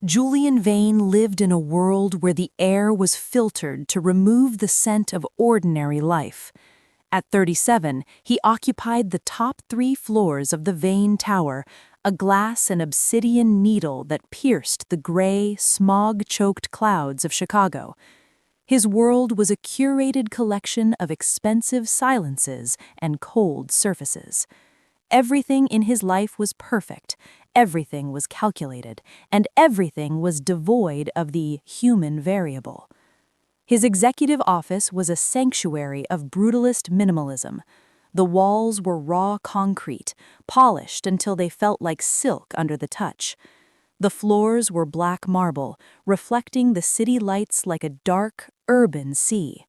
Julian Vane lived in a world where the air was filtered to remove the scent of ordinary life. At 37, he occupied the top 3 floors of the Vane Tower, a glass and obsidian needle that pierced the gray, smog-choked clouds of Chicago. His world was a curated collection of expensive silences and cold surfaces. Everything in his life was perfect, everything was calculated, and everything was devoid of the human variable. His executive office was a sanctuary of brutalist minimalism. The walls were raw concrete, polished until they felt like silk under the touch. The floors were black marble, reflecting the city lights like a dark, urban sea.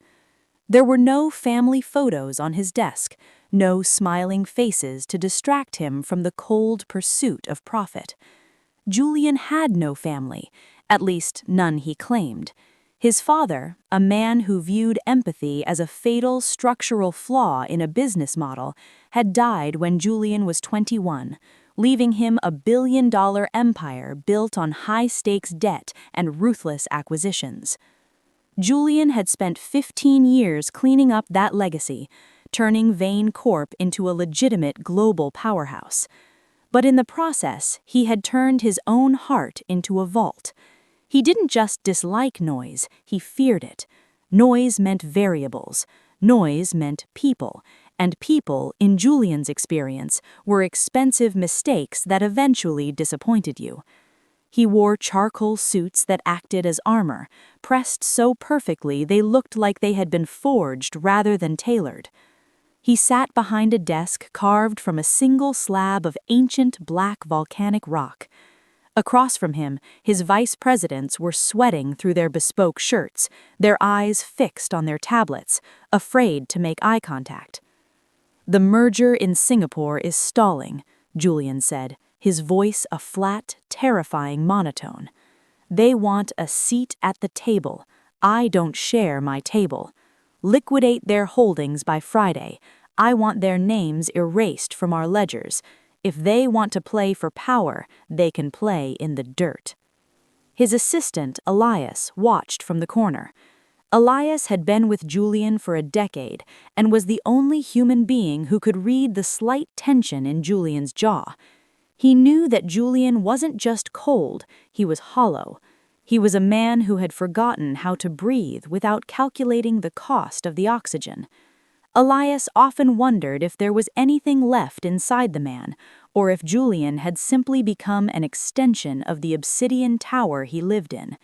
There were no family photos on his desk, no smiling faces to distract him from the cold pursuit of profit. Julian had no family, at least none he claimed. His father, a man who viewed empathy as a fatal structural flaw in a business model, had died when Julian was 21, leaving him a billion-dollar empire built on high-stakes debt and ruthless acquisitions. Julian had spent 15 years cleaning up that legacy, turning Vane Corp into a legitimate global powerhouse. But in the process, he had turned his own heart into a vault. He didn't just dislike noise, he feared it. Noise meant variables. Noise meant people. And people, in Julian's experience, were expensive mistakes that eventually disappointed you. He wore charcoal suits that acted as armor, pressed so perfectly they looked like they had been forged rather than tailored. He sat behind a desk carved from a single slab of ancient black volcanic rock. Across from him, his vice presidents were sweating through their bespoke shirts, their eyes fixed on their tablets, afraid to make eye contact. "The merger in Singapore is stalling," Julian said, his voice a flat, terrifying monotone. "They want a seat at the table. I don't share my table. Liquidate their holdings by Friday. I want their names erased from our ledgers. If they want to play for power, they can play in the dirt." His assistant, Elias, watched from the corner. Elias had been with Julian for a decade and was the only human being who could read the slight tension in Julian's jaw. He knew that Julian wasn't just cold, he was hollow. He was a man who had forgotten how to breathe without calculating the cost of the oxygen. Elias often wondered if there was anything left inside the man, or if Julian had simply become an extension of the obsidian tower he lived in.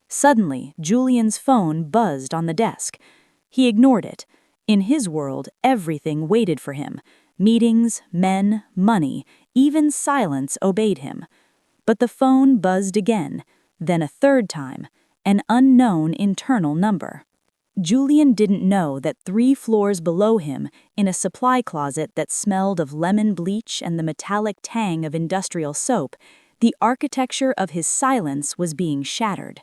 Suddenly, Julian's phone buzzed on the desk. He ignored it. In his world, everything waited for him. Meetings, men, money, even silence obeyed him. But the phone buzzed again, then a third time, an unknown internal number. Julian didn't know that 3 floors below him, in a supply closet that smelled of lemon bleach and the metallic tang of industrial soap, the architecture of his silence was being shattered.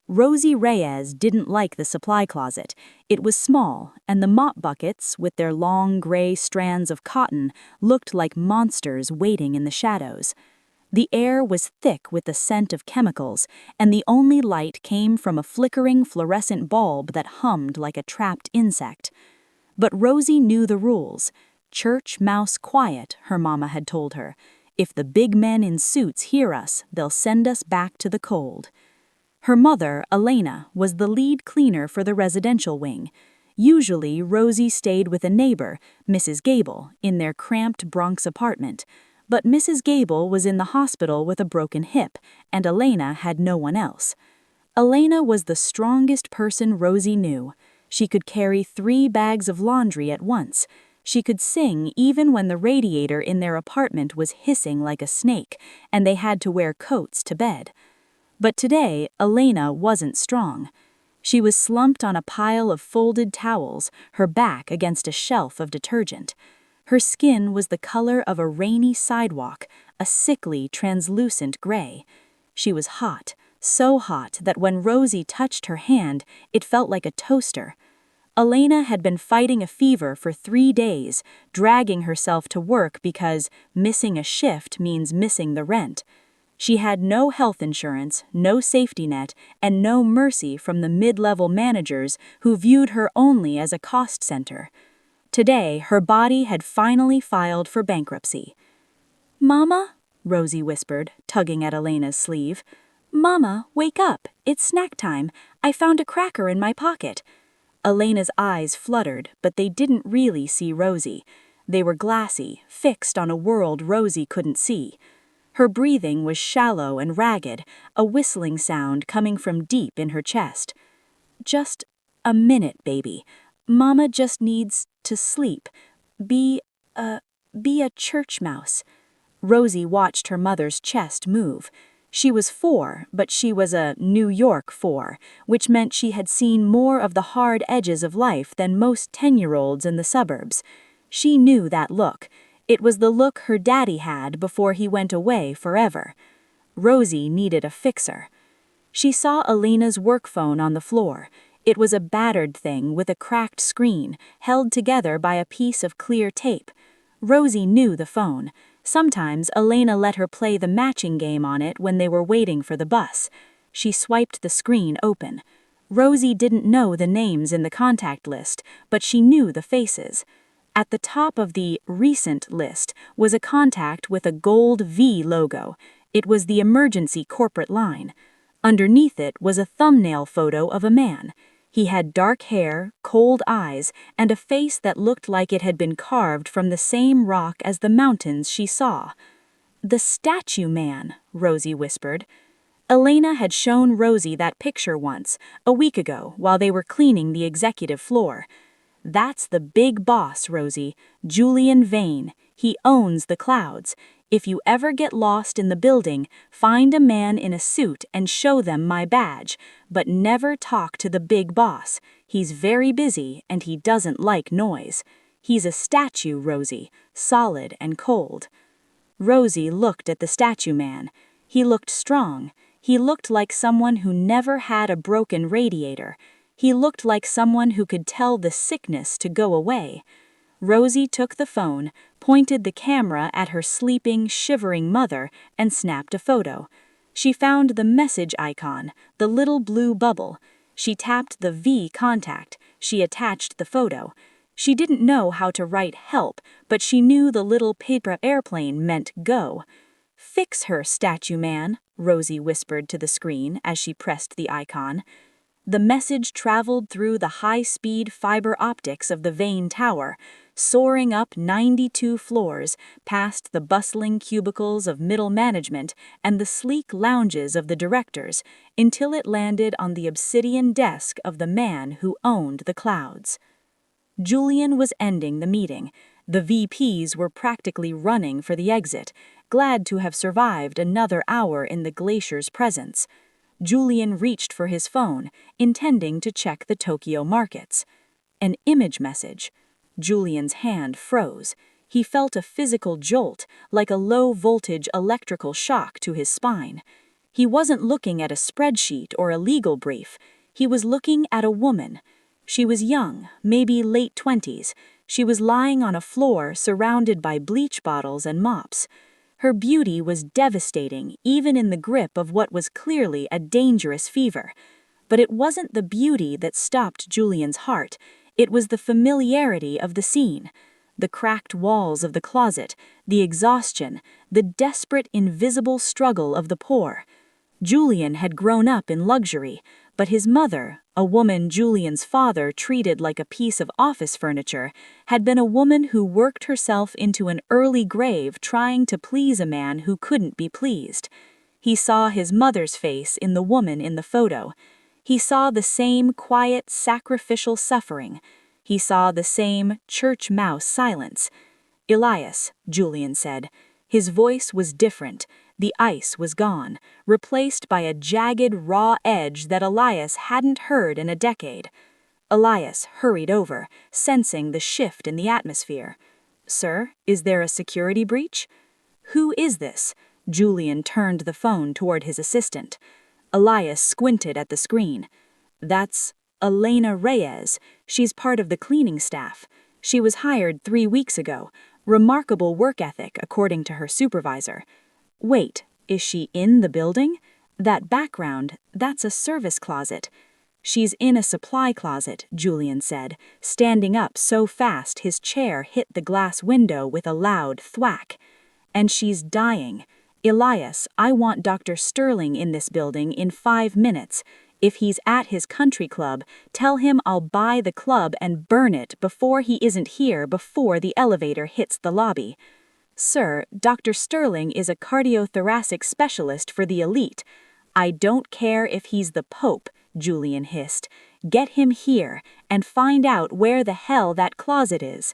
Rosie Reyes didn't like the supply closet. It was small, and the mop buckets, with their long gray strands of cotton, looked like monsters waiting in the shadows. The air was thick with the scent of chemicals, and the only light came from a flickering fluorescent bulb that hummed like a trapped insect. But Rosie knew the rules. Church mouse quiet, her mama had told her. If the big men in suits hear us, they'll send us back to the cold. Her mother, Elena, was the lead cleaner for the residential wing. Usually, Rosie stayed with a neighbor, Mrs. Gable, in their cramped Bronx apartment. But Mrs. Gable was in the hospital with a broken hip, and Elena had no one else. Elena was the strongest person Rosie knew. She could carry 3 bags of laundry at once. She could sing even when the radiator in their apartment was hissing like a snake, and they had to wear coats to bed. But today, Elena wasn't strong. She was slumped on a pile of folded towels, her back against a shelf of detergent. Her skin was the color of a rainy sidewalk, a sickly, translucent gray. She was hot, so hot that when Rosie touched her hand, it felt like a toaster. Elena had been fighting a fever for 3 days, dragging herself to work because missing a shift means missing the rent. She had no health insurance, no safety net, and no mercy from the mid-level managers who viewed her only as a cost center. Today, her body had finally filed for bankruptcy. "Mama?" Rosie whispered, tugging at Elena's sleeve. "Mama, wake up. It's snack time. I found a cracker in my pocket." Elena's eyes fluttered, but they didn't really see Rosie. They were glassy, fixed on a world Rosie couldn't see. Her breathing was shallow and ragged, a whistling sound coming from deep in her chest. "Just a minute, baby. Mama just needs to sleep. Be a church mouse." Rosie watched her mother's chest move. She was 4, but she was a New York 4, which meant she had seen more of the hard edges of life than most 10-year-olds in the suburbs. She knew that look. It was the look her daddy had before he went away forever. Rosie needed a fixer. She saw Elena's work phone on the floor. It was a battered thing with a cracked screen, held together by a piece of clear tape. Rosie knew the phone. Sometimes Elena let her play the matching game on it when they were waiting for the bus. She swiped the screen open. Rosie didn't know the names in the contact list, but she knew the faces. At the top of the recent list was a contact with a gold V logo. It was the emergency corporate line. Underneath it was a thumbnail photo of a man. He had dark hair, cold eyes, and a face that looked like it had been carved from the same rock as the mountains she saw. "The statue man," Rosie whispered. Elena had shown Rosie that picture once, a week ago, while they were cleaning the executive floor. "That's the big boss, Rosie, Julian Vane. He owns the clouds. If you ever get lost in the building, find a man in a suit and show them my badge, but never talk to the big boss. He's very busy and he doesn't like noise. He's a statue, Rosie, solid and cold." Rosie looked at the statue man. He looked strong. He looked like someone who never had a broken radiator. He looked like someone who could tell the sickness to go away. Rosie took the phone, pointed the camera at her sleeping, shivering mother, and snapped a photo. She found the message icon, the little blue bubble. She tapped the V contact. She attached the photo. She didn't know how to write help, but she knew the little paper airplane meant go. "Fix her, statue man," Rosie whispered to the screen as she pressed the icon. The message traveled through the high-speed fiber optics of the Vane Tower, soaring up 92 floors, past the bustling cubicles of middle management and the sleek lounges of the directors, until it landed on the obsidian desk of the man who owned the clouds. Julian was ending the meeting. The VPs were practically running for the exit, glad to have survived another hour in the Glacier's presence. Julian reached for his phone, intending to check the Tokyo markets. An image message. Julian's hand froze. He felt a physical jolt, like a low-voltage electrical shock to his spine. He wasn't looking at a spreadsheet or a legal brief. He was looking at a woman. She was young, maybe late 20s. She was lying on a floor surrounded by bleach bottles and mops. Her beauty was devastating, even in the grip of what was clearly a dangerous fever. But it wasn't the beauty that stopped Julian's heart. It was the familiarity of the scene. The cracked walls of the closet, the exhaustion, the desperate, invisible struggle of the poor. Julian had grown up in luxury, but his mother, a woman Julian's father treated like a piece of office furniture, had been a woman who worked herself into an early grave trying to please a man who couldn't be pleased. He saw his mother's face in the woman in the photo. He saw the same quiet, sacrificial suffering. He saw the same church mouse silence. "Elias," Julian said. His voice was different. The ice was gone, replaced by a jagged, raw edge that Elias hadn't heard in a decade. Elias hurried over, sensing the shift in the atmosphere. "Sir, is there a security breach?" "Who is this?" Julian turned the phone toward his assistant. Elias squinted at the screen. "That's Elena Reyes. She's part of the cleaning staff. She was hired 3 weeks ago. Remarkable work ethic, according to her supervisor." "Wait," Is she in the building? That background, that's a service closet. She's in a supply closet, Julian said, standing up so fast his chair hit the glass window with a loud thwack. And she's dying. Elias, I want Dr. Sterling in this building in 5 minutes. If he's at his country club, tell him I'll buy the club and burn it before he isn't here before the elevator hits the lobby. Sir, Dr. Sterling is a cardiothoracic specialist for the elite. I don't care if he's the Pope, Julian hissed. Get him here and find out where the hell that closet is.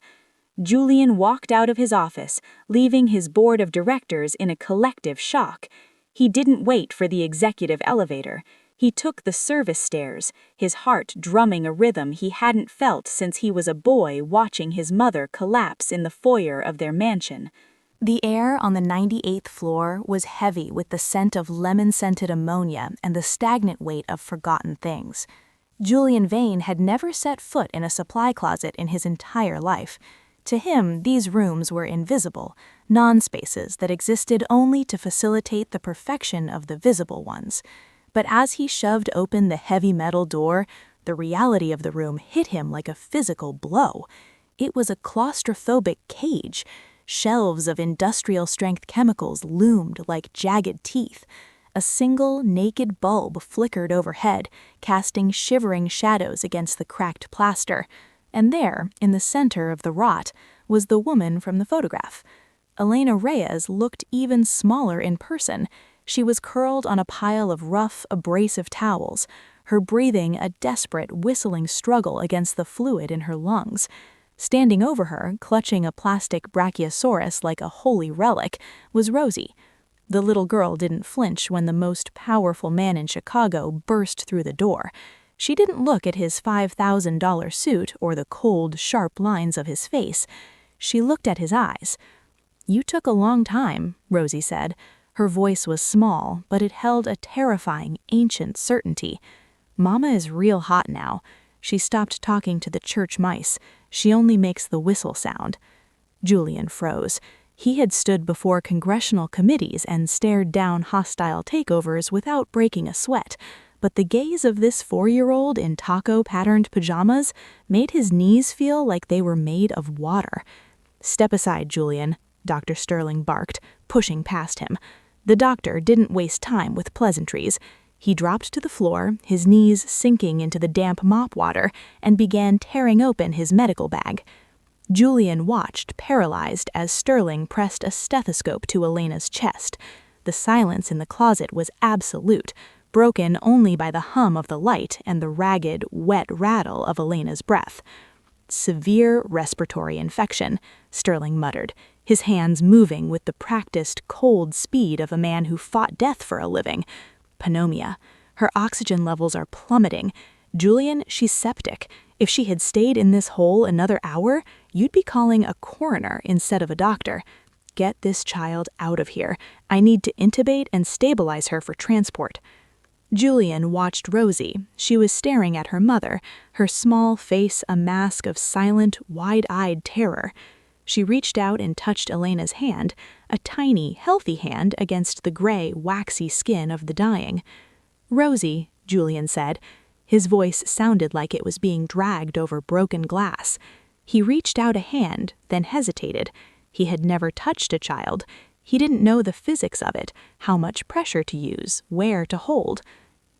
Julian walked out of his office, leaving his board of directors in a collective shock. He didn't wait for the executive elevator. He took the service stairs, his heart drumming a rhythm he hadn't felt since he was a boy watching his mother collapse in the foyer of their mansion. The air on the 98th floor was heavy with the scent of lemon-scented ammonia and the stagnant weight of forgotten things. Julian Vane had never set foot in a supply closet in his entire life. To him, these rooms were invisible, non-spaces that existed only to facilitate the perfection of the visible ones. But as he shoved open the heavy metal door, the reality of the room hit him like a physical blow. It was a claustrophobic cage. Shelves of industrial-strength chemicals loomed like jagged teeth. A single, naked bulb flickered overhead, casting shivering shadows against the cracked plaster. And there, in the center of the rot, was the woman from the photograph. Elena Reyes looked even smaller in person. She was curled on a pile of rough, abrasive towels, her breathing a desperate, whistling struggle against the fluid in her lungs. Standing over her, clutching a plastic brachiosaurus like a holy relic, was Rosie. The little girl didn't flinch when the most powerful man in Chicago burst through the door. She didn't look at his $5,000 suit or the cold, sharp lines of his face. She looked at his eyes. "You took a long time," Rosie said. Her voice was small, but it held a terrifying, ancient certainty. "Mama is real hot now. She stopped talking to the church mice. She only makes the whistle sound." Julian froze. He had stood before congressional committees and stared down hostile takeovers without breaking a sweat, but the gaze of this 4-year-old in taco-patterned pajamas made his knees feel like they were made of water. "Step aside, Julian," Dr. Sterling barked, pushing past him. The doctor didn't waste time with pleasantries. He dropped to the floor, his knees sinking into the damp mop water, and began tearing open his medical bag. Julian watched, paralyzed, as Sterling pressed a stethoscope to Elena's chest. The silence in the closet was absolute, broken only by the hum of the light and the ragged, wet rattle of Elena's breath. "Severe respiratory infection," Sterling muttered, his hands moving with the practiced, cold speed of a man who fought death for a living. "Pneumonia. Her oxygen levels are plummeting. Julian, she's septic. If she had stayed in this hole another hour, you'd be calling a coroner instead of a doctor. Get this child out of here. I need to intubate and stabilize her for transport." Julian watched Rosie. She was staring at her mother, her small face a mask of silent, wide-eyed terror. She reached out and touched Elena's hand, a tiny, healthy hand against the gray, waxy skin of the dying. "Rosie," Julian said. His voice sounded like it was being dragged over broken glass. He reached out a hand, then hesitated. He had never touched a child. He didn't know the physics of it, how much pressure to use, where to hold.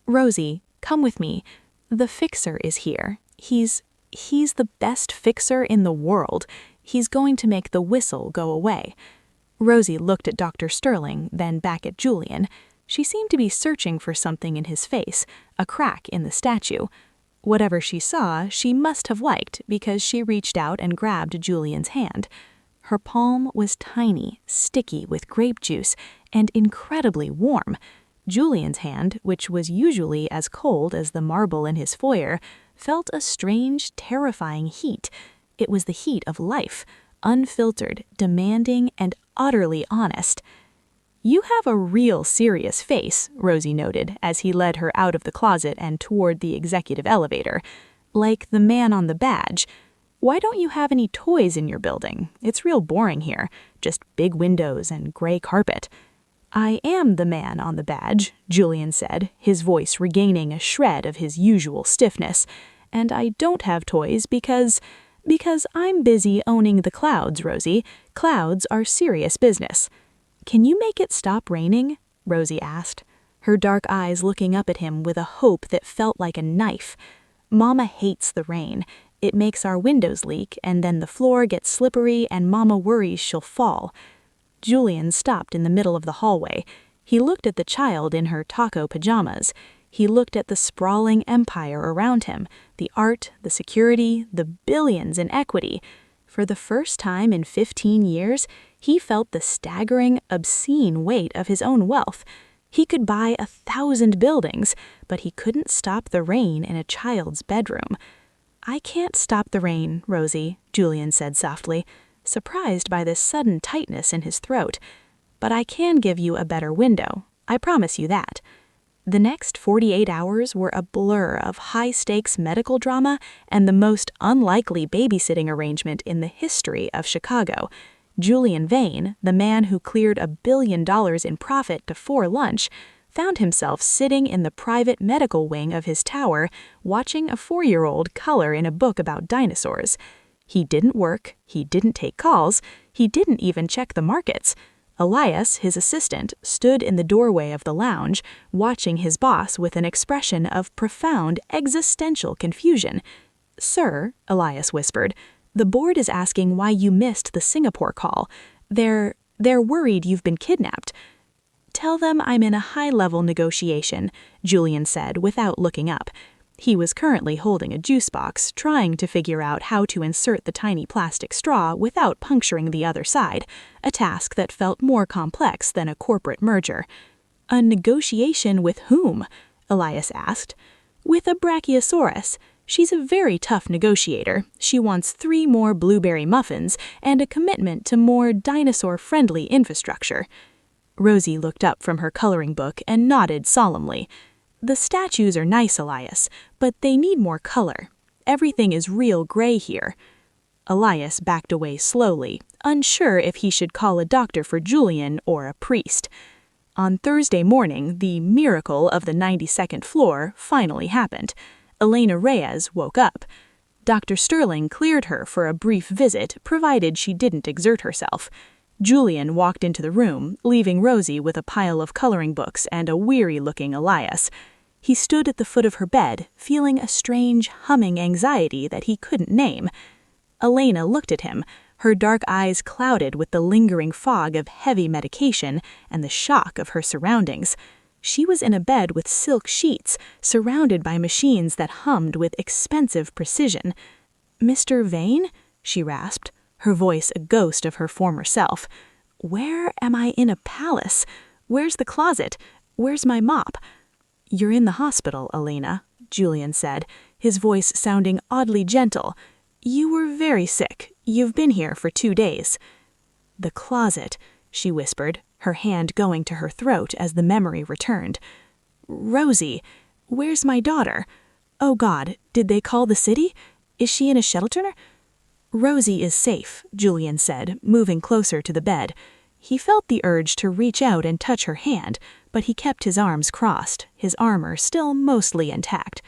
"Rosie, come with me. The fixer is here. He's the best fixer in the world. He's going to make the whistle go away." Rosie looked at Dr. Sterling, then back at Julian. She seemed to be searching for something in his face, a crack in the statue. Whatever she saw, she must have liked because she reached out and grabbed Julian's hand. Her palm was tiny, sticky with grape juice, and incredibly warm. Julian's hand, which was usually as cold as the marble in his foyer, felt a strange, terrifying heat. It was the heat of life, unfiltered, demanding, and utterly honest. "You have a real serious face," Rosie noted as he led her out of the closet and toward the executive elevator. "Like the man on the badge. Why don't you have any toys in your building? It's real boring here, just big windows and gray carpet." I am the man on the badge, Julian said, his voice regaining a shred of his usual stiffness. And I don't have toys because I'm busy owning the clouds, Rosie. Clouds are serious business. Can you make it stop raining? Rosie asked, her dark eyes looking up at him with a hope that felt like a knife. Mama hates the rain. It makes our windows leak, and then the floor gets slippery and Mama worries she'll fall. Julian stopped in the middle of the hallway. He looked at the child in her taco pajamas. He looked at the sprawling empire around him, the art, the security, the billions in equity. For the first time in 15 years, he felt the staggering, obscene weight of his own wealth. He could buy 1,000 buildings, but he couldn't stop the rain in a child's bedroom. I can't stop the rain, Rosie, Julian said softly, surprised by this sudden tightness in his throat. But I can give you a better window. I promise you that. The next 48 hours were a blur of high-stakes medical drama and the most unlikely babysitting arrangement in the history of Chicago. Julian Vane, the man who cleared $1 billion in profit before lunch, found himself sitting in the private medical wing of his tower, watching a 4-year-old color in a book about dinosaurs. He didn't work, he didn't take calls, he didn't even check the markets. Elias, his assistant, stood in the doorway of the lounge, watching his boss with an expression of profound existential confusion. "Sir," Elias whispered, "the board is asking why you missed the Singapore call. They're worried you've been kidnapped." "Tell them I'm in a high-level negotiation," Julian said without looking up. He was currently holding a juice box, trying to figure out how to insert the tiny plastic straw without puncturing the other side, a task that felt more complex than a corporate merger. "A negotiation with whom?" Elias asked. "With a brachiosaurus. She's a very tough negotiator. She wants 3 more blueberry muffins and a commitment to more dinosaur-friendly infrastructure." Rosie looked up from her coloring book and nodded solemnly. "The statues are nice, Elias, but they need more color. Everything is real gray here." Elias backed away slowly, unsure if he should call a doctor for Julian or a priest. On Thursday morning, the miracle of the 92nd floor finally happened. Elena Reyes woke up. Dr. Sterling cleared her for a brief visit, provided she didn't exert herself. Julian walked into the room, leaving Rosie with a pile of coloring books and a weary-looking Elias. He stood at the foot of her bed, feeling a strange, humming anxiety that he couldn't name. Elena looked at him, her dark eyes clouded with the lingering fog of heavy medication and the shock of her surroundings. She was in a bed with silk sheets, surrounded by machines that hummed with expensive precision. "Mr. Vane?" she rasped, her voice a ghost of her former self. "Where am I in a palace? Where's the closet? Where's my mop?" "You're in the hospital, Elena," Julian said, his voice sounding oddly gentle. "You were very sick. You've been here for 2 days." "The closet," she whispered, her hand going to her throat as the memory returned. "Rosie, where's my daughter? Oh God, did they call the city? Is she in a shelter?" "Rosie is safe," Julian said, moving closer to the bed. He felt the urge to reach out and touch her hand, but he kept his arms crossed, his armor still mostly intact.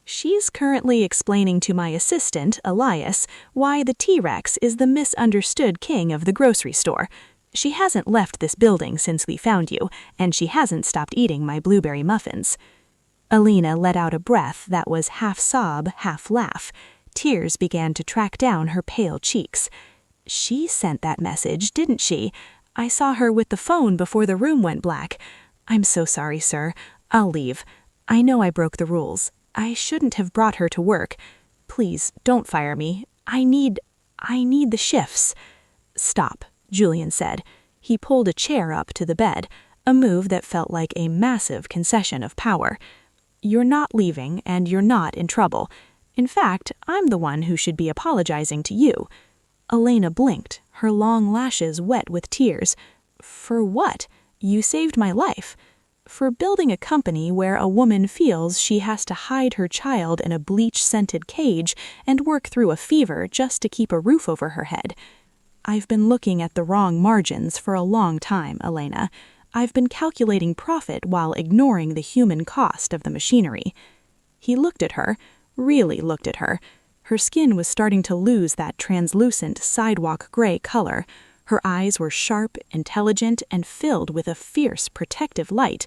"She's currently explaining to my assistant, Elias, why the T-Rex is the misunderstood king of the grocery store. She hasn't left this building since we found you, and she hasn't stopped eating my blueberry muffins." Elena let out a breath that was half sob, half laugh. Tears began to track down her pale cheeks. "She sent that message, didn't she? I saw her with the phone before the room went black. I'm so sorry, sir. I'll leave. I know I broke the rules. I shouldn't have brought her to work. Please, don't fire me. I need the shifts." "Stop," Julian said. He pulled a chair up to the bed, a move that felt like a massive concession of power. "You're not leaving, and you're not in trouble. In fact, I'm the one who should be apologizing to you." Elena blinked, her long lashes wet with tears. "For what? You saved my life." "For building a company where a woman feels she has to hide her child in a bleach-scented cage and work through a fever just to keep a roof over her head." "I've been looking at the wrong margins for a long time, Elena. I've been calculating profit while ignoring the human cost of the machinery." He looked at her, really looked at her. Her skin was starting to lose that translucent sidewalk gray color. Her eyes were sharp, intelligent, and filled with a fierce, protective light.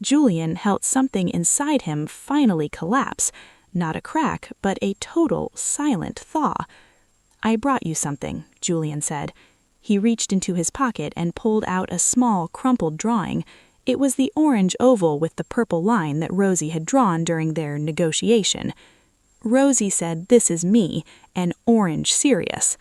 Julian felt something inside him finally collapse. Not a crack, but a total, silent thaw. "I brought you something," Julian said. He reached into his pocket and pulled out a small, crumpled drawing. It was the orange oval with the purple line that Rosie had drawn during their negotiation. Rosie said, "This is me, an orange Sirius."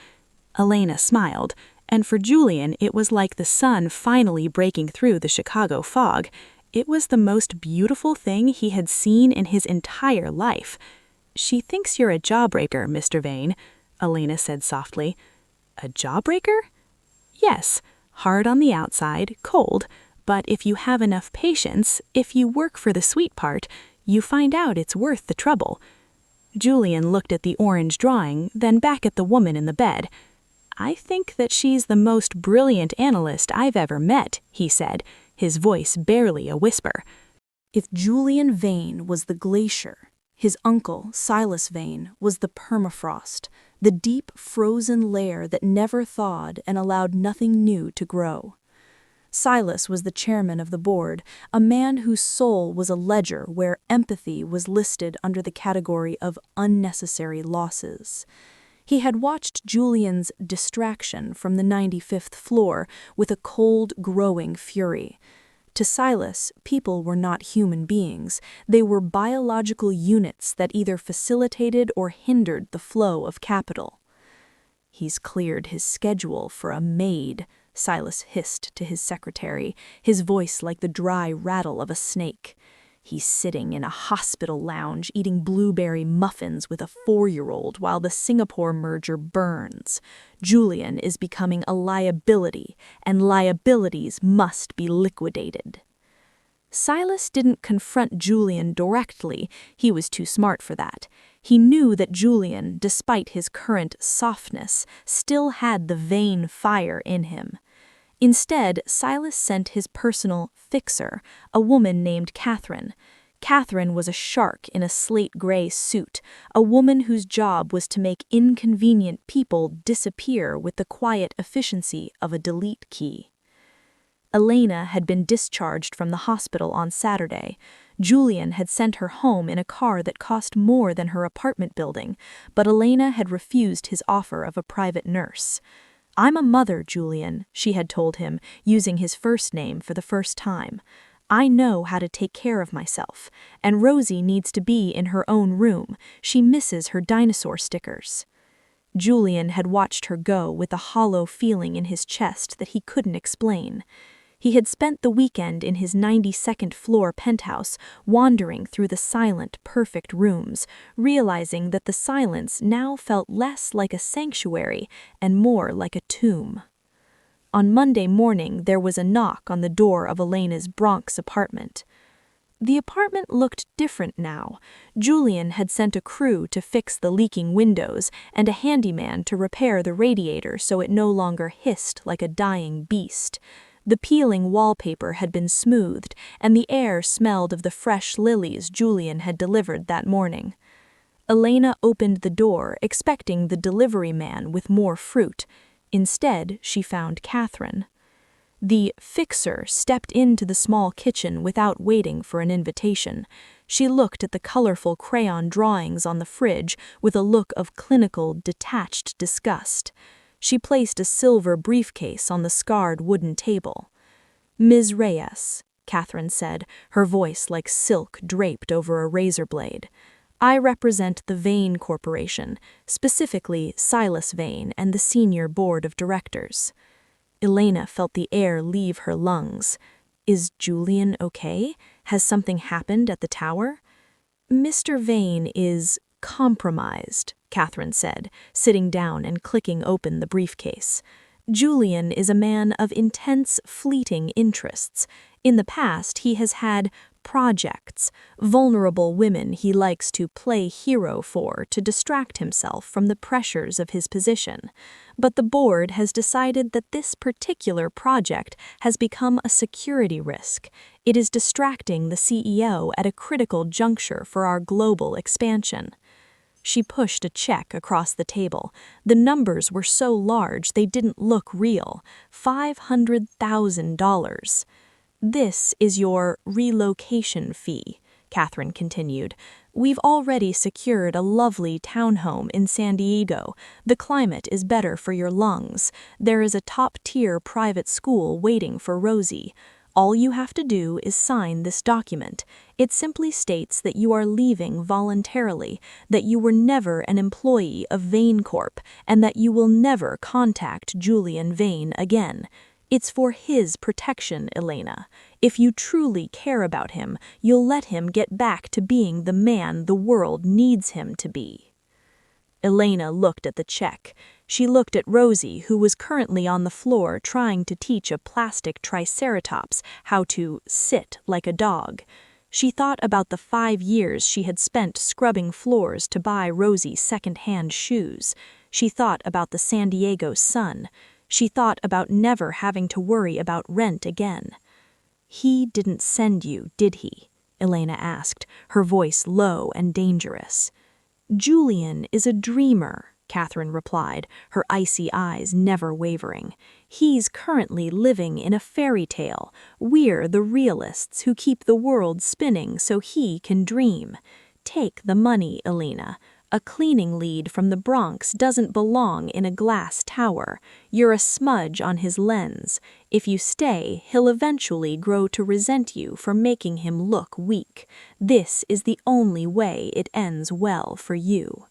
Elena smiled, and for Julian it was like the sun finally breaking through the Chicago fog. It was the most beautiful thing he had seen in his entire life. "She thinks you're a jawbreaker, Mr. Vane," Elena said softly. "A jawbreaker?" "Yes, hard on the outside, cold, but if you have enough patience, if you work for the sweet part, you find out it's worth the trouble." Julian looked at the orange drawing, then back at the woman in the bed. "I think that she's the most brilliant analyst I've ever met," he said, his voice barely a whisper. If Julian Vane was the glacier, his uncle, Silas Vane, was the permafrost, the deep frozen layer that never thawed and allowed nothing new to grow. Silas was the chairman of the board, a man whose soul was a ledger where empathy was listed under the category of unnecessary losses. He had watched Julian's distraction from the 95th floor with a cold, growing fury. To Silas, people were not human beings. They were biological units that either facilitated or hindered the flow of capital. "He's cleared his schedule for a maid," Silas hissed to his secretary, his voice like the dry rattle of a snake. "He's sitting in a hospital lounge eating blueberry muffins with a 4-year-old while the Singapore merger burns. Julian is becoming a liability, and liabilities must be liquidated." Silas didn't confront Julian directly. He was too smart for that. He knew that Julian, despite his current softness, still had the Vane fire in him. Instead, Silas sent his personal fixer, a woman named Catherine. Catherine was a shark in a slate-gray suit, a woman whose job was to make inconvenient people disappear with the quiet efficiency of a delete key. Elena had been discharged from the hospital on Saturday. Julian had sent her home in a car that cost more than her apartment building, but Elena had refused his offer of a private nurse. "I'm a mother, Julian," she had told him, using his first name for the first time. "I know how to take care of myself, and Rosie needs to be in her own room. She misses her dinosaur stickers." Julian had watched her go with a hollow feeling in his chest that he couldn't explain. He had spent the weekend in his 92nd floor penthouse, wandering through the silent, perfect rooms, realizing that the silence now felt less like a sanctuary and more like a tomb. On Monday morning, there was a knock on the door of Elena's Bronx apartment. The apartment looked different now. Julian had sent a crew to fix the leaking windows and a handyman to repair the radiator so it no longer hissed like a dying beast. The peeling wallpaper had been smoothed, and the air smelled of the fresh lilies Julian had delivered that morning. Elena opened the door, expecting the delivery man with more fruit. Instead, she found Catherine. The fixer stepped into the small kitchen without waiting for an invitation. She looked at the colorful crayon drawings on the fridge with a look of clinical, detached disgust. She placed a silver briefcase on the scarred wooden table. "Ms. Reyes," Catherine said, her voice like silk draped over a razor blade. "I represent the Vane Corporation, specifically Silas Vane and the senior board of directors." Elena felt the air leave her lungs. "Is Julian okay? Has something happened at the tower?" "Mr. Vane is compromised," Catherine said, sitting down and clicking open the briefcase. "Julian is a man of intense, fleeting interests. In the past, he has had projects, vulnerable women he likes to play hero for to distract himself from the pressures of his position. But the board has decided that this particular project has become a security risk. It is distracting the CEO at a critical juncture for our global expansion. She pushed a check across the table. The numbers were so large they didn't look real. $500,000. This is your relocation fee, Catherine continued. We've already secured a lovely townhome in San Diego. The climate is better for your lungs. There is a top-tier private school waiting for Rosie. All you have to do is sign this document. It simply states that you are leaving voluntarily, that you were never an employee of Vane Corp, and that you will never contact Julian Vane again. It's for his protection, Elena. If you truly care about him, you'll let him get back to being the man the world needs him to be. Elena looked at the check. She looked at Rosie, who was currently on the floor trying to teach a plastic triceratops how to sit like a dog. She thought about the 5 years she had spent scrubbing floors to buy Rosie second-hand shoes. She thought about the San Diego sun. She thought about never having to worry about rent again. "He didn't send you, did he?" Elena asked, her voice low and dangerous. "Julian is a dreamer," Catherine replied, her icy eyes never wavering. "He's currently living in a fairy tale. We're the realists who keep the world spinning so he can dream. Take the money, Elena. A cleaning lead from the Bronx doesn't belong in a glass tower. You're a smudge on his lens. If you stay, he'll eventually grow to resent you for making him look weak. This is the only way it ends well for you."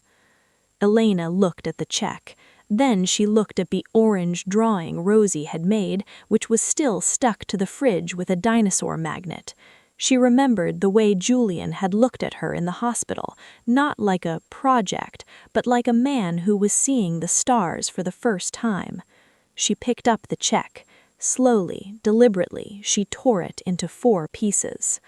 Elena looked at the check. Then she looked at the orange drawing Rosie had made, which was still stuck to the fridge with a dinosaur magnet. She remembered the way Julian had looked at her in the hospital, not like a project, but like a man who was seeing the stars for the first time. She picked up the check. Slowly, deliberately, she tore it into 4 pieces.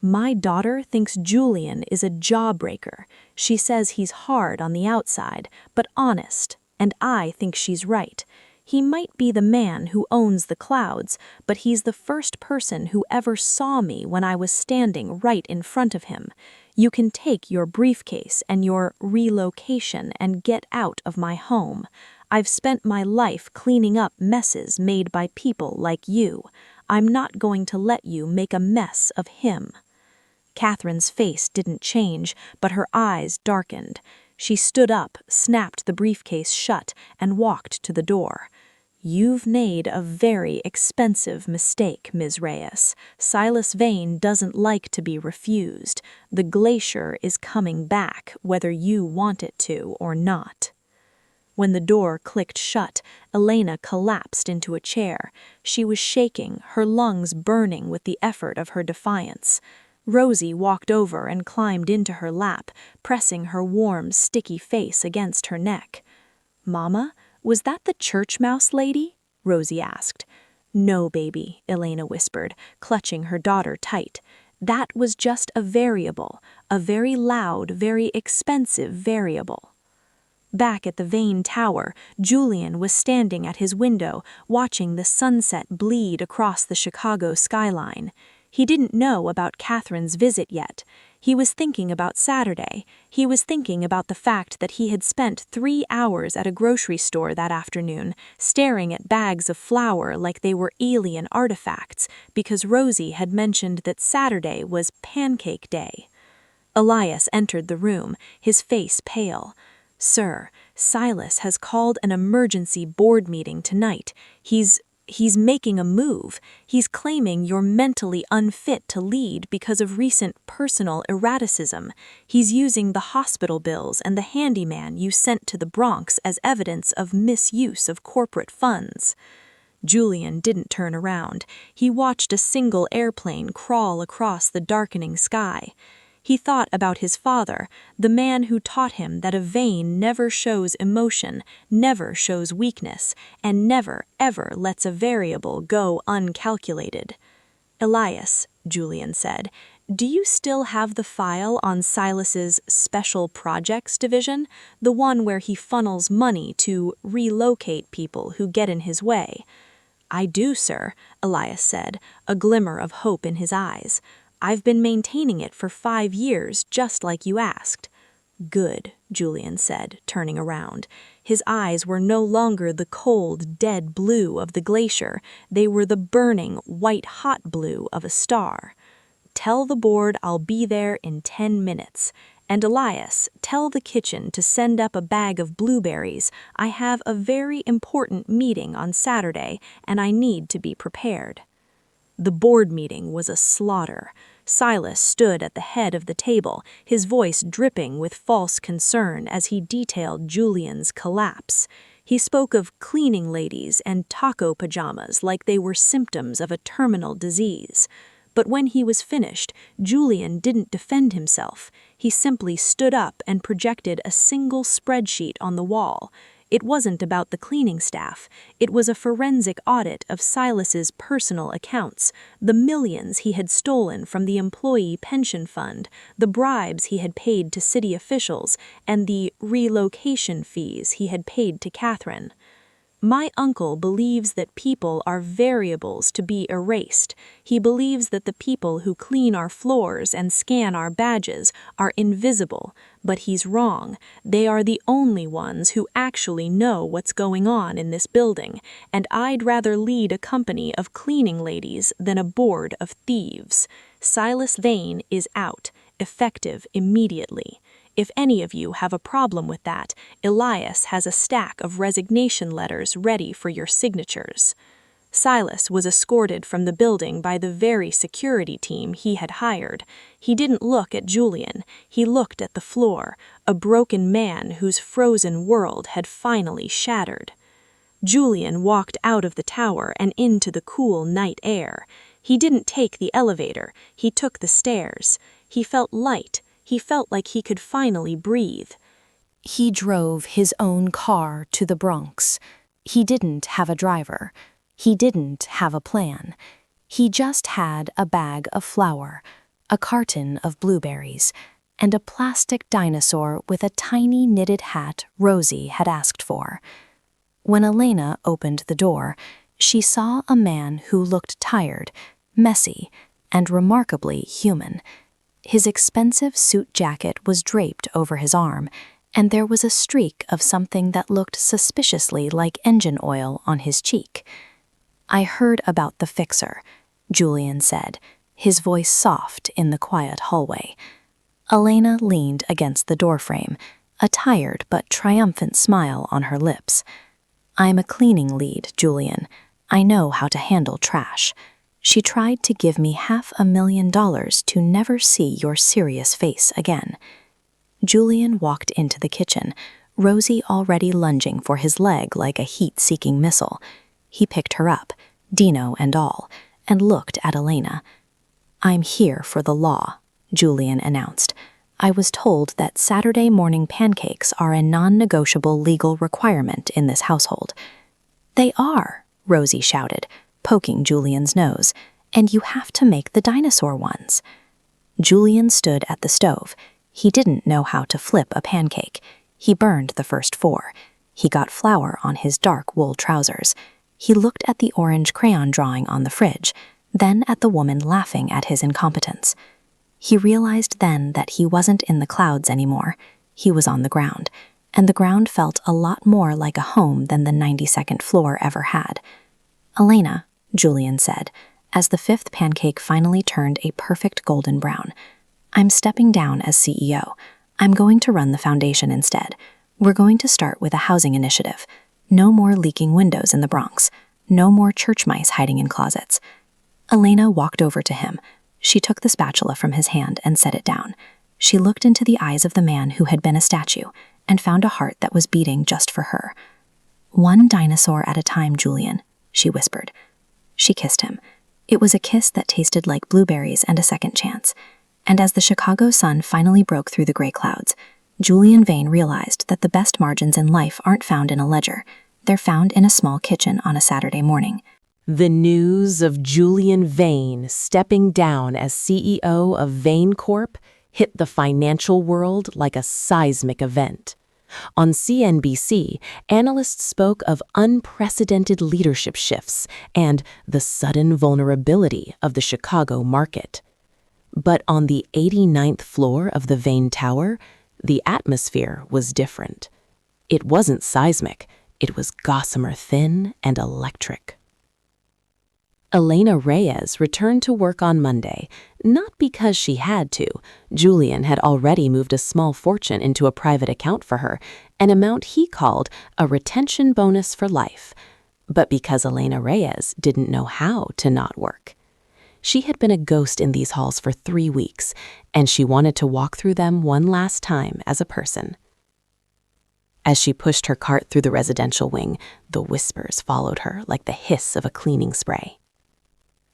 "My daughter thinks Julian is a jawbreaker. She says he's hard on the outside, but honest, and I think she's right. He might be the man who owns the clouds, but he's the first person who ever saw me when I was standing right in front of him. You can take your briefcase and your relocation and get out of my home. I've spent my life cleaning up messes made by people like you. I'm not going to let you make a mess of him." Catherine's face didn't change, but her eyes darkened. She stood up, snapped the briefcase shut, and walked to the door. "You've made a very expensive mistake, Ms. Reyes. Silas Vane doesn't like to be refused. The Glacier is coming back, whether you want it to or not." When the door clicked shut, Elena collapsed into a chair. She was shaking, her lungs burning with the effort of her defiance. Rosie walked over and climbed into her lap, pressing her warm, sticky face against her neck. "Mama, was that the church mouse lady?" Rosie asked. "No, baby," Elena whispered, clutching her daughter tight. "That was just a variable, a very loud, very expensive variable." Back at the Vane Tower, Julian was standing at his window, watching the sunset bleed across the Chicago skyline. He didn't know about Catherine's visit yet. He was thinking about Saturday. He was thinking about the fact that he had spent 3 hours at a grocery store that afternoon, staring at bags of flour like they were alien artifacts, because Rosie had mentioned that Saturday was Pancake Day. Elias entered the room, his face pale. "Sir, Silas has called an emergency board meeting tonight. He's making a move. He's claiming you're mentally unfit to lead because of recent personal erraticism. He's using the hospital bills and the handyman you sent to the Bronx as evidence of misuse of corporate funds." Julian didn't turn around. He watched a single airplane crawl across the darkening sky. He thought about his father, the man who taught him that a Vane never shows emotion, never shows weakness, and never, ever lets a variable go uncalculated. "Elias," Julian said, Do you still have the file on Silas's Special Projects division, the one where he funnels money to relocate people who get in his way? I do, sir, Elias said, a glimmer of hope in his eyes. I've been maintaining it for 5 years, just like you asked. Good, Julian said, turning around. His eyes were no longer the cold, dead blue of the glacier. They were the burning, white-hot blue of a star. Tell the board I'll be there in 10 minutes. And Elias, tell the kitchen to send up a bag of blueberries. I have a very important meeting on Saturday, and I need to be prepared. The board meeting was a slaughter. Silas stood at the head of the table, his voice dripping with false concern as he detailed Julian's collapse. He spoke of cleaning ladies and taco pajamas like they were symptoms of a terminal disease. But when he was finished, Julian didn't defend himself. He simply stood up and projected a single spreadsheet on the wall. It wasn't about the cleaning staff. It was a forensic audit of Silas's personal accounts, the millions he had stolen from the employee pension fund, the bribes he had paid to city officials, and the relocation fees he had paid to Catherine. My uncle believes that people are variables to be erased. He believes that the people who clean our floors and scan our badges are invisible, but he's wrong. They are the only ones who actually know what's going on in this building, and I'd rather lead a company of cleaning ladies than a board of thieves. Silas Vane is out, effective immediately. If any of you have a problem with that, Elias has a stack of resignation letters ready for your signatures. Silas was escorted from the building by the very security team he had hired. He didn't look at Julian. He looked at the floor, a broken man whose frozen world had finally shattered. Julian walked out of the tower and into the cool night air. He didn't take the elevator. He took the stairs. He felt light. He felt like he could finally breathe. He drove his own car to the Bronx. He didn't have a driver. He didn't have a plan. He just had a bag of flour, a carton of blueberries, and a plastic dinosaur with a tiny knitted hat Rosie had asked for. When Elena opened the door, she saw a man who looked tired, messy, and remarkably human. His expensive suit jacket was draped over his arm, and there was a streak of something that looked suspiciously like engine oil on his cheek. I heard about the fixer, Julian said, his voice soft in the quiet hallway. Elena leaned against the doorframe, a tired but triumphant smile on her lips. I'm a cleaning lead, Julian. I know how to handle trash. She tried to give me $500,000 to never see your serious face again. Julian walked into the kitchen, Rosie already lunging for his leg like a heat-seeking missile. He picked her up, Dino and all, and looked at Elena. I'm here for the law, Julian announced. I was told that Saturday morning pancakes are a non-negotiable legal requirement in this household. They are, Rosie shouted, poking Julian's nose, and you have to make the dinosaur ones. Julian stood at the stove. He didn't know how to flip a pancake. He burned the first 4. He got flour on his dark wool trousers. He looked at the orange crayon drawing on the fridge, then at the woman laughing at his incompetence. He realized then that he wasn't in the clouds anymore. He was on the ground, and the ground felt a lot more like a home than the 92nd floor ever had. Elena, Julian said, as the 5th pancake finally turned a perfect golden brown. I'm stepping down as CEO. I'm going to run the foundation instead. We're going to start with a housing initiative. No more leaking windows in the Bronx. No more church mice hiding in closets. Elena walked over to him. She took the spatula from his hand and set it down. She looked into the eyes of the man who had been a statue and found a heart that was beating just for her. One dinosaur at a time, Julian, she whispered. She kissed him. It was a kiss that tasted like blueberries and a second chance. And as the Chicago sun finally broke through the gray clouds, Julian Vane realized that the best margins in life aren't found in a ledger. They're found in a small kitchen on a Saturday morning. The news of Julian Vane stepping down as CEO of Vane Corp hit the financial world like a seismic event. On CNBC, analysts spoke of unprecedented leadership shifts and the sudden vulnerability of the Chicago market. But on the 89th floor of the Vane Tower, the atmosphere was different. It wasn't seismic, it was gossamer thin and electric. Elena Reyes returned to work on Monday, not because she had to. Julian had already moved a small fortune into a private account for her, an amount he called a retention bonus for life, but because Elena Reyes didn't know how to not work. She had been a ghost in these halls for 3 weeks, and she wanted to walk through them one last time as a person. As she pushed her cart through the residential wing, the whispers followed her like the hiss of a cleaning spray.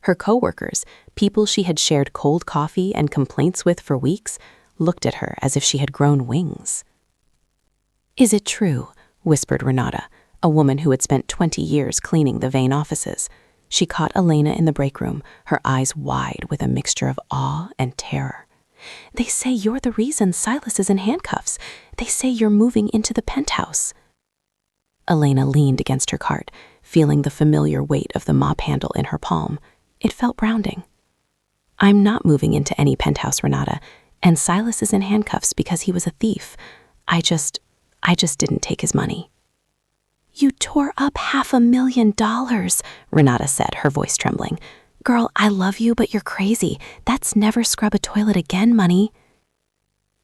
Her coworkers, people she had shared cold coffee and complaints with for weeks, looked at her as if she had grown wings. "Is it true?" whispered Renata, a woman who had spent 20 years cleaning the Vane offices. She caught Elena in the break room, her eyes wide with a mixture of awe and terror. "They say you're the reason Silas is in handcuffs. They say you're moving into the penthouse." Elena leaned against her cart, feeling the familiar weight of the mop handle in her palm. It felt grounding. "I'm not moving into any penthouse, Renata, and Silas is in handcuffs because he was a thief. I just didn't take his money." "You tore up $500,000, Renata said, her voice trembling. "Girl, I love you, but you're crazy. That's never scrub a toilet again money."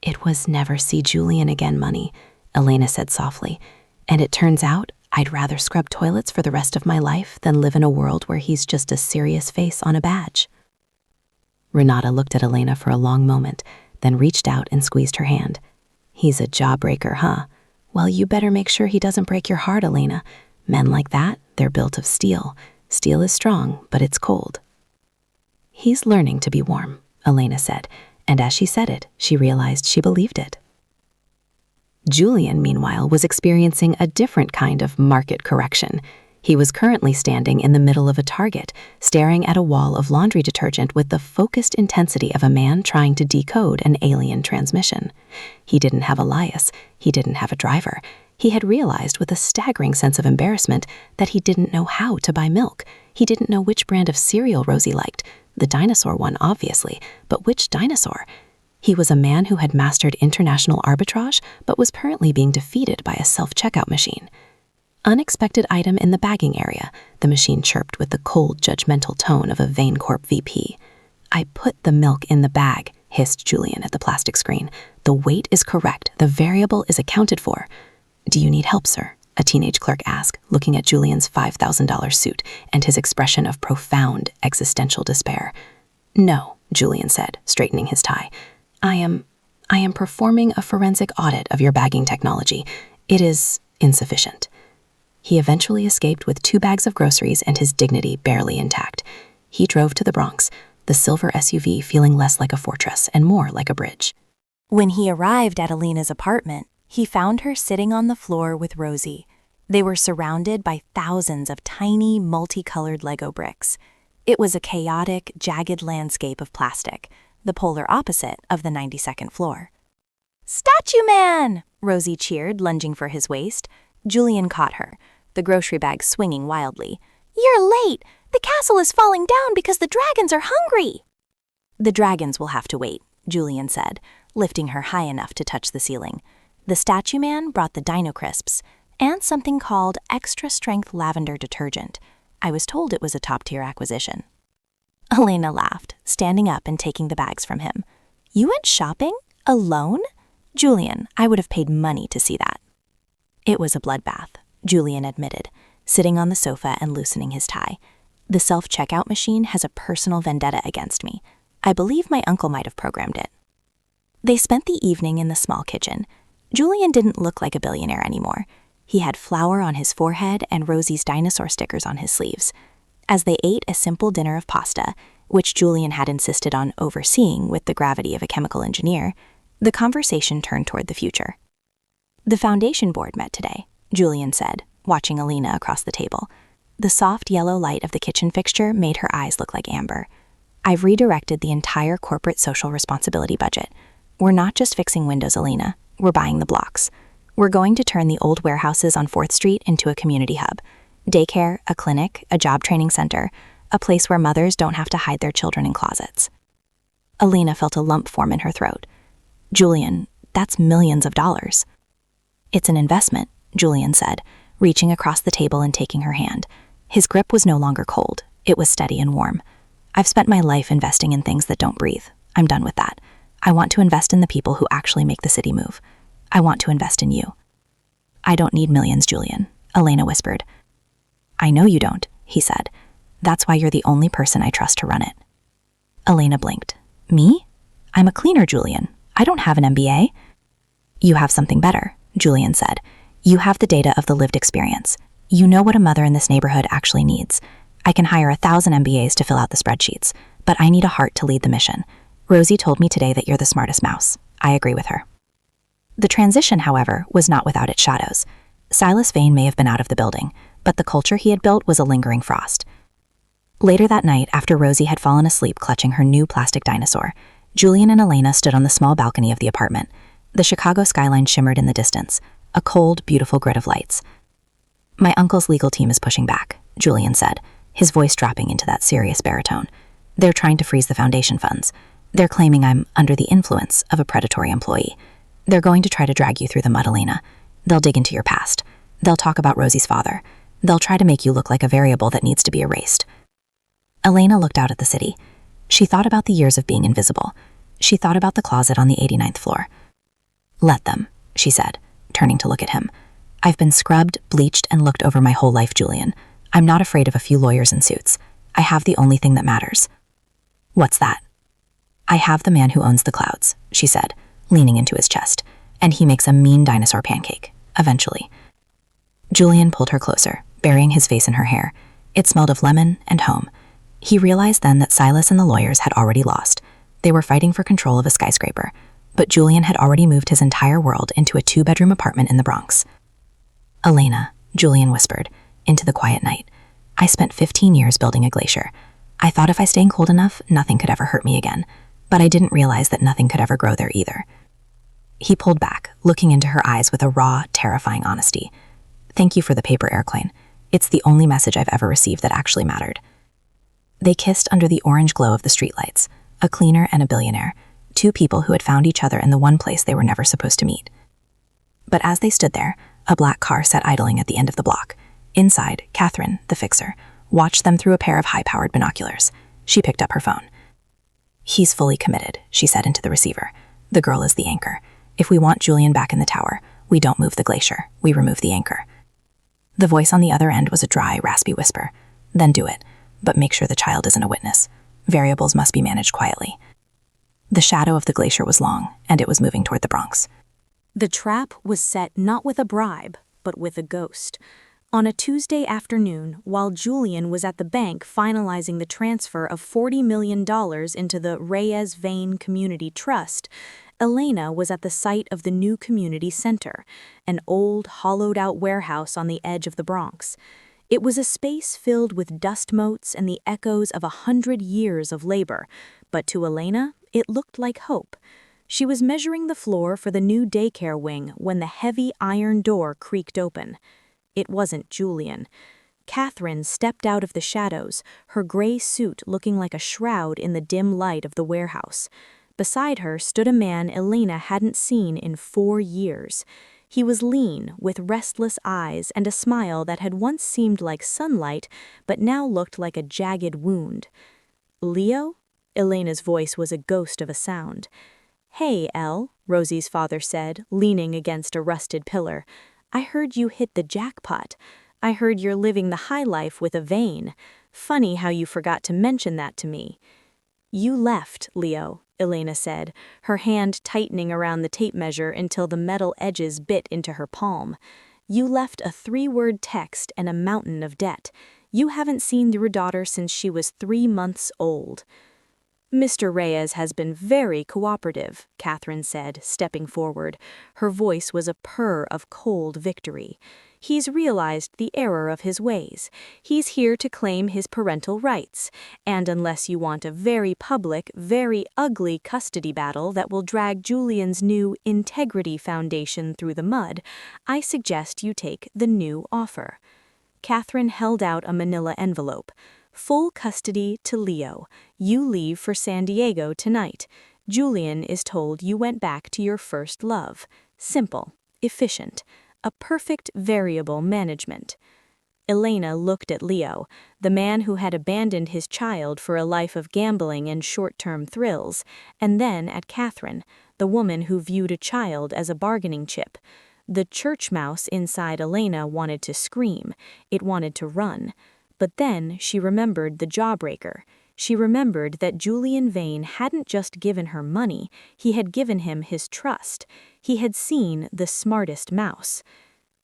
"It was never see Julian again money," Elena said softly. "And it turns out I'd rather scrub toilets for the rest of my life than live in a world where he's just a serious face on a badge." Renata looked at Elena for a long moment, then reached out and squeezed her hand. "He's a jawbreaker, huh? Well, you better make sure he doesn't break your heart, Elena. Men like that, they're built of steel. Steel is strong, but it's cold." "He's learning to be warm," Elena said, and as she said it, she realized she believed it. Julian, meanwhile, was experiencing a different kind of market correction. He was currently standing in the middle of a Target, staring at a wall of laundry detergent with the focused intensity of a man trying to decode an alien transmission. He didn't have Elias. He didn't have a driver. He had realized with a staggering sense of embarrassment that he didn't know how to buy milk. He didn't know which brand of cereal Rosie liked. The dinosaur one, obviously, but which dinosaur? He was a man who had mastered international arbitrage, but was currently being defeated by a self-checkout machine. "Unexpected item in the bagging area," the machine chirped with the cold, judgmental tone of a Vane Corp VP. "I put the milk in the bag," hissed Julian at the plastic screen. "The weight is correct. The variable is accounted for." "Do you need help, sir?" a teenage clerk asked, looking at Julian's $5,000 suit and his expression of profound existential despair. "No," Julian said, straightening his tie. I am performing a forensic audit of your bagging technology. It is insufficient." He eventually escaped with 2 bags of groceries and his dignity barely intact. He drove to the Bronx, the silver SUV feeling less like a fortress and more like a bridge. When he arrived at Elena's apartment, he found her sitting on the floor with Rosie. They were surrounded by thousands of tiny, multicolored Lego bricks. It was a chaotic, jagged landscape of plastic, the polar opposite of the 92nd floor. "Statue Man!" Rosie cheered, lunging for his waist. Julian caught her, the grocery bag swinging wildly. "You're late! The castle is falling down because the dragons are hungry!" "The dragons will have to wait," Julian said, lifting her high enough to touch the ceiling. The Statue Man brought the Dino Crisps and something called extra-strength lavender detergent. I was told it was a top-tier acquisition. Elena laughed, standing up and taking the bags from him. "You went shopping? Alone? Julian, I would have paid money to see that." "It was a bloodbath," Julian admitted, sitting on the sofa and loosening his tie. "The self-checkout machine has a personal vendetta against me. I believe my uncle might have programmed it." They spent the evening in the small kitchen. Julian didn't look like a billionaire anymore. He had flour on his forehead and Rosie's dinosaur stickers on his sleeves. As they ate a simple dinner of pasta, which Julian had insisted on overseeing with the gravity of a chemical engineer, the conversation turned toward the future. "The foundation board met today," Julian said, watching Elena across the table. The soft yellow light of the kitchen fixture made her eyes look like amber. I've redirected the entire corporate social responsibility budget. We're not just fixing windows, Elena. We're buying the blocks. We're going to turn the old warehouses on 4th Street into a community hub. Daycare, a clinic, a job training center, a place where mothers don't have to hide their children in closets. Elena felt a lump form in her throat. Julian, that's millions of dollars. It's an investment, Julian said, reaching across the table and taking her hand. His grip was no longer cold. It was steady and warm. I've spent my life investing in things that don't breathe. I'm done with that. I want to invest in the people who actually make the city move. I want to invest in you. I don't need millions, Julian, Elena whispered. I know you don't, he said. That's why you're the only person I trust to run it. Elena blinked. Me? I'm a cleaner, Julian. I don't have an MBA. You have something better, Julian said. You have the data of the lived experience. You know what a mother in this neighborhood actually needs. I can hire 1,000 MBAs to fill out the spreadsheets, but I need a heart to lead the mission. Rosie told me today that you're the smartest mouse. I agree with her. The transition, however, was not without its shadows. Silas Vane may have been out of the building, but the culture he had built was a lingering frost. Later that night, after Rosie had fallen asleep clutching her new plastic dinosaur, Julian and Elena stood on the small balcony of the apartment. The Chicago skyline shimmered in the distance, a cold, beautiful grid of lights. My uncle's legal team is pushing back, Julian said, his voice dropping into that serious baritone. They're trying to freeze the foundation funds. They're claiming I'm under the influence of a predatory employee. They're going to try to drag you through the mud, Elena. They'll dig into your past. They'll talk about Rosie's father. They'll try to make you look like a variable that needs to be erased. Elena looked out at the city. She thought about the years of being invisible. She thought about the closet on the 89th floor. Let them, she said, turning to look at him. I've been scrubbed, bleached, and looked over my whole life, Julian. I'm not afraid of a few lawyers in suits. I have the only thing that matters. What's that? I have the man who owns the clouds, she said, leaning into his chest, and he makes a mean dinosaur pancake, eventually. Julian pulled her closer, burying his face in her hair. It smelled of lemon and home. He realized then that Silas and the lawyers had already lost. They were fighting for control of a skyscraper, but Julian had already moved his entire world into a 2-bedroom apartment in the Bronx. Elena, Julian whispered, into the quiet night. I spent 15 years building a glacier. I thought if I stayed cold enough, nothing could ever hurt me again, but I didn't realize that nothing could ever grow there either. He pulled back, looking into her eyes with a raw, terrifying honesty. Thank you for the paper airplane. It's the only message I've ever received that actually mattered. They kissed under the orange glow of the streetlights, a cleaner and a billionaire, 2 people who had found each other in the one place they were never supposed to meet. But as they stood there, a black car sat idling at the end of the block. Inside, Catherine, the fixer, watched them through a pair of high-powered binoculars. She picked up her phone. He's fully committed, she said into the receiver. The girl is the anchor. If we want Julian back in the tower, we don't move the glacier, we remove the anchor. The voice on the other end was a dry, raspy whisper. Then do it, but make sure the child isn't a witness. Variables must be managed quietly. The shadow of the glacier was long, and it was moving toward the Bronx. The trap was set not with a bribe, but with a ghost. On a Tuesday afternoon, while Julian was at the bank finalizing the transfer of $40 million into the Reyes Vane Community Trust, Elena was at the site of the new community center, an old, hollowed-out warehouse on the edge of the Bronx. It was a space filled with dust motes and the echoes of 100 years of labor, but to Elena, it looked like hope. She was measuring the floor for the new daycare wing when the heavy iron door creaked open. It wasn't Julian. Catherine stepped out of the shadows, her gray suit looking like a shroud in the dim light of the warehouse. Beside her stood a man Elena hadn't seen in 4 years. He was lean, with restless eyes and a smile that had once seemed like sunlight, but now looked like a jagged wound. Leo? Elena's voice was a ghost of a sound. Hey, Elle, Rosie's father said, leaning against a rusted pillar. I heard you hit the jackpot. I heard you're living the high life with a Vane. Funny how you forgot to mention that to me. You left, Leo, Elena said, her hand tightening around the tape measure until the metal edges bit into her palm. You left a 3-word text and a mountain of debt. You haven't seen your daughter since she was 3 months old. Mr. Reyes has been very cooperative, Catherine said, stepping forward. Her voice was a purr of cold victory. He's realized the error of his ways. He's here to claim his parental rights. And unless you want a very public, very ugly custody battle that will drag Julian's new Integrity Foundation through the mud, I suggest you take the new offer. Catherine held out a manila envelope. Full custody to Leo. You leave for San Diego tonight. Julian is told you went back to your first love. Simple. Efficient. A perfect variable management. Elena looked at Leo, the man who had abandoned his child for a life of gambling and short-term thrills, and then at Catherine, the woman who viewed a child as a bargaining chip. The church mouse inside Elena wanted to scream. It wanted to run. But then she remembered the jawbreaker. She remembered that Julian Vane hadn't just given her money, he had given him his trust. He had seen the smartest mouse.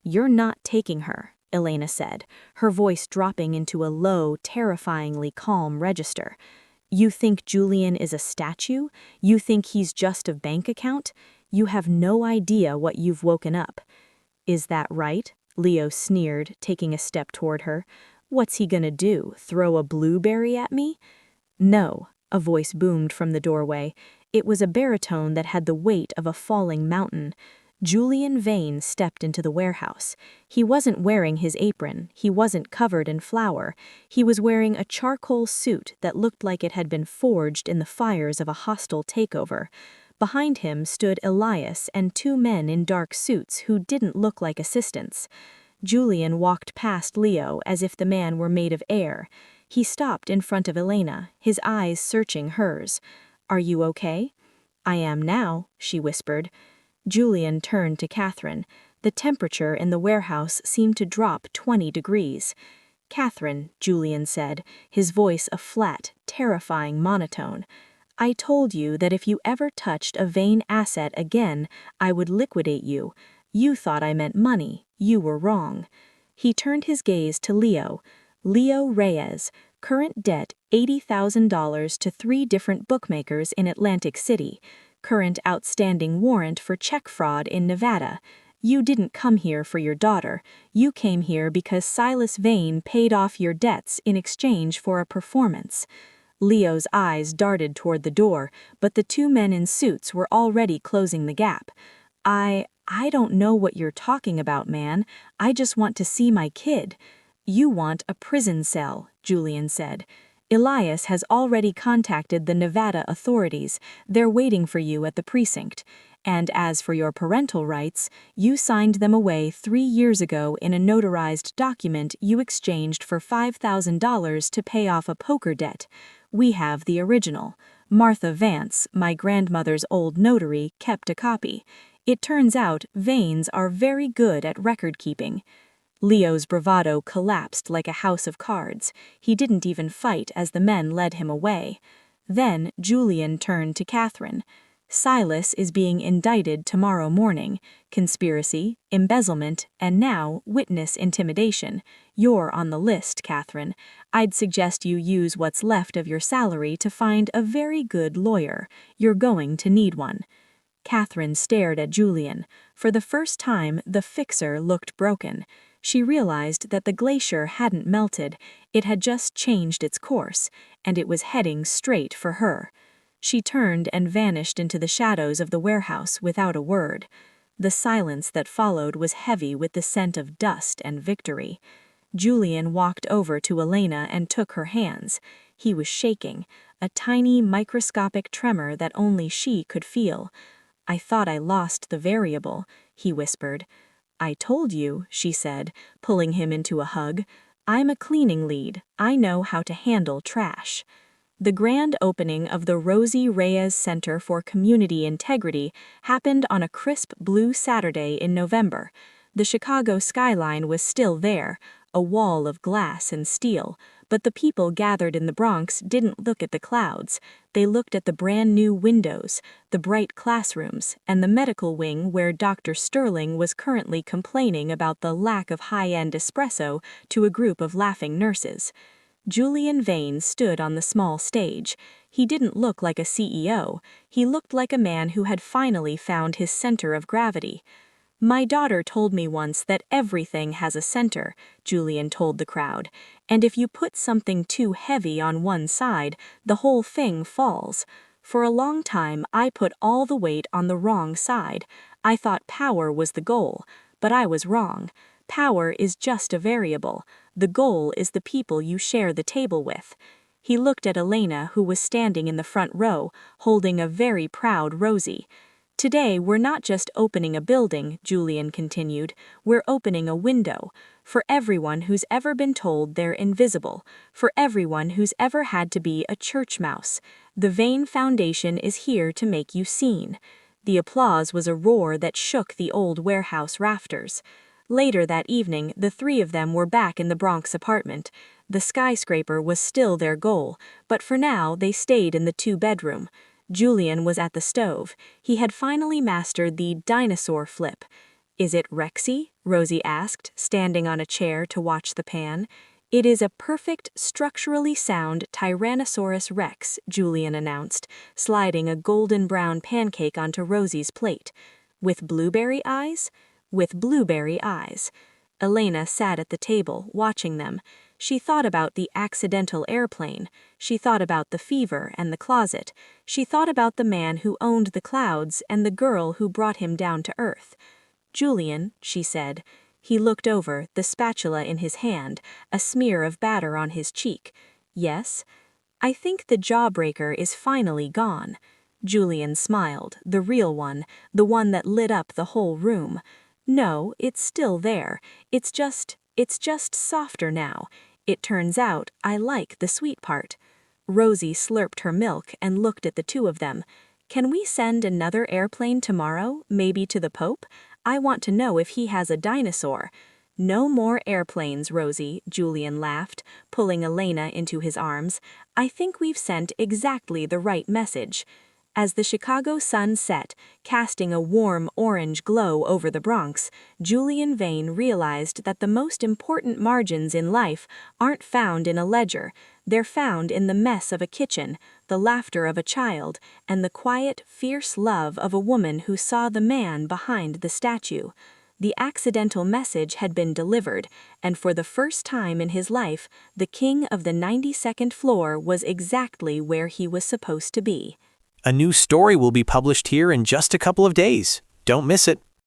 "You're not taking her," Elena said, her voice dropping into a low, terrifyingly calm register. "You think Julian is a statue? You think he's just a bank account? You have no idea what you've woken up." "Is that right?" Leo sneered, taking a step toward her. "What's he gonna do, throw a blueberry at me?" "No," a voice boomed from the doorway. It was a baritone that had the weight of a falling mountain. Julian Vane stepped into the warehouse. He wasn't wearing his apron, he wasn't covered in flour. He was wearing a charcoal suit that looked like it had been forged in the fires of a hostile takeover. Behind him stood Elias and two men in dark suits who didn't look like assistants. Julian walked past Leo as if the man were made of air. He stopped in front of Elena, his eyes searching hers. "Are you okay?" "I am now," she whispered. Julian turned to Catherine. The temperature in the warehouse seemed to drop 20 degrees. "Catherine," Julian said, his voice a flat, terrifying monotone, "I told you that if you ever touched a Vane asset again, I would liquidate you. You thought I meant money. You were wrong." He turned his gaze to Leo. Leo Reyes, current debt $80,000 to 3 different bookmakers in Atlantic City. Current outstanding warrant for check fraud in Nevada. You didn't come here for your daughter. You came here because Silas Vane paid off your debts in exchange for a performance. Leo's eyes darted toward the door, but the two men in suits were already closing the gap. I don't know what you're talking about, man. I just want to see my kid." "You want a prison cell," Julian said. "Elias has already contacted the Nevada authorities. They're waiting for you at the precinct. And as for your parental rights, you signed them away 3 years ago in a notarized document you exchanged for $5,000 to pay off a poker debt. We have the original. Martha Vance, my grandmother's old notary, kept a copy. It turns out Vanes are very good at record-keeping." Leo's bravado collapsed like a house of cards. He didn't even fight as the men led him away. Then Julian turned to Catherine. "Silas is being indicted tomorrow morning. Conspiracy, embezzlement, and now witness intimidation. You're on the list, Catherine. I'd suggest you use what's left of your salary to find a very good lawyer. You're going to need one." Catherine stared at Julian. For the first time, the fixer looked broken. She realized that the glacier hadn't melted, it had just changed its course, and it was heading straight for her. She turned and vanished into the shadows of the warehouse without a word. The silence that followed was heavy with the scent of dust and victory. Julian walked over to Elena and took her hands. He was shaking, a tiny microscopic tremor that only she could feel. "I thought I lost the variable," he whispered. "I told you," she said, pulling him into a hug. "I'm a cleaning lead. I know how to handle trash." The grand opening of the Rosie Reyes Center for Community Integrity happened on a crisp blue Saturday in November. The Chicago skyline was still there, a wall of glass and steel, but the people gathered in the Bronx didn't look at the clouds. They looked at the brand-new windows, the bright classrooms, and the medical wing where Dr. Sterling was currently complaining about the lack of high-end espresso to a group of laughing nurses. Julian Vane stood on the small stage. He didn't look like a CEO, he looked like a man who had finally found his center of gravity. "My daughter told me once that everything has a center," Julian told the crowd, "and if you put something too heavy on one side, the whole thing falls. For a long time, I put all the weight on the wrong side. I thought power was the goal, but I was wrong. Power is just a variable. The goal is the people you share the table with." He looked at Elena, who was standing in the front row, holding a very proud Rosie. "Today, we're not just opening a building," Julian continued, "we're opening a window. For everyone who's ever been told they're invisible, for everyone who's ever had to be a church mouse. The Vane Foundation is here to make you seen." The applause was a roar that shook the old warehouse rafters. Later that evening, the three of them were back in the Bronx apartment. The skyscraper was still their goal, but for now they stayed in the two-bedroom. Julian was at the stove. He had finally mastered the dinosaur flip. "Is it Rexy?" Rosie asked, standing on a chair to watch the pan. "It is a perfect, structurally sound Tyrannosaurus Rex," Julian announced, sliding a golden-brown pancake onto Rosie's plate. "With blueberry eyes?" "With blueberry eyes." Elena sat at the table, watching them. She thought about the accidental airplane. She thought about the fever and the closet. She thought about the man who owned the clouds and the girl who brought him down to earth. "Julian," she said. He looked over, the spatula in his hand, a smear of batter on his cheek. "Yes?" "I think the jawbreaker is finally gone." Julian smiled, the real one, the one that lit up the whole room. "No, it's still there. It's just softer now. It turns out I like the sweet part." Rosie slurped her milk and looked at the two of them. "Can we send another airplane tomorrow, maybe to the Pope? I want to know if he has a dinosaur." "No more airplanes, Rosie," Julian laughed, pulling Elena into his arms. "I think we've sent exactly the right message." As the Chicago sun set, casting a warm orange glow over the Bronx, Julian Vane realized that the most important margins in life aren't found in a ledger. They're found in the mess of a kitchen, the laughter of a child, and the quiet, fierce love of a woman who saw the man behind the statue. The accidental message had been delivered, and for the first time in his life, the king of the 92nd floor was exactly where he was supposed to be. A new story will be published here in just a couple of days. Don't miss it.